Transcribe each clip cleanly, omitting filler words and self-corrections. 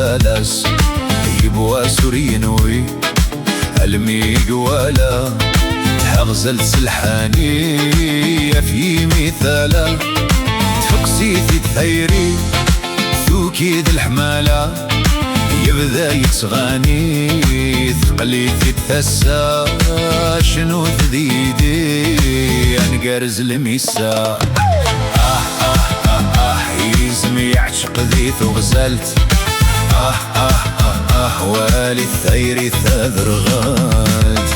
ثلاث يبوا سورينوي الميق ولا تغزل سلحاني في مثالا تفقسيتي الثيري ثوكيد الحمالة يبدا يتغاني ثقليتي الثسا شنو ثديدي انقرز الميسا يزمي يعشق ذي ثغزلت والي الثيري ثذرغلت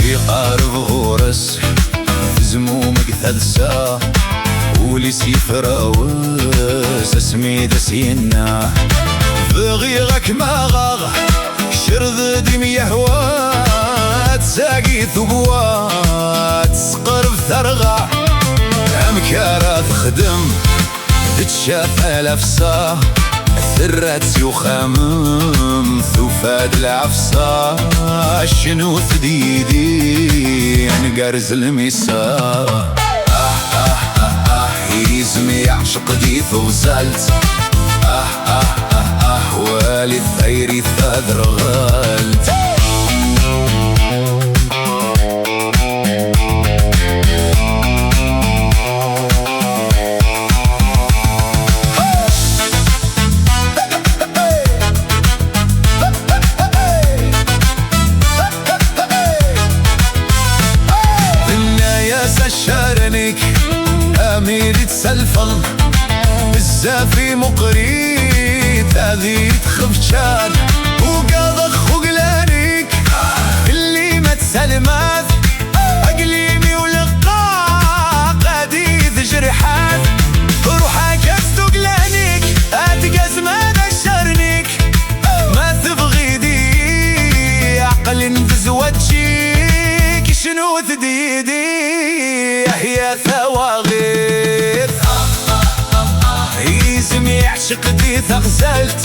يقارب غورس زمومك ثلسا ولي سيفراوس اسمي دسينا بغيغك ما غاغ شرذ دمي يهوات ساقي ثقوات سقرب ثرغع امكارات خدم تتشاف الافصا ثرات يخمم ثوفاد العفصا شنو ثديدي انقرز الميسا يزمي يعشق دي ثوزلت والي الثيري ثذرغلت شارنك أميري تسلفن الزافي مقريت هذي تخفشان وقاضخ خقلانك اللي ما تسلمات أقليمي ولقاق قديث جرحات روحك استقلانك أتقز ما نشرنك ما تبغي دي عقل بزوجيك شنو ثديدي يا ثواغيث يزمي يعشق دي ثغزلت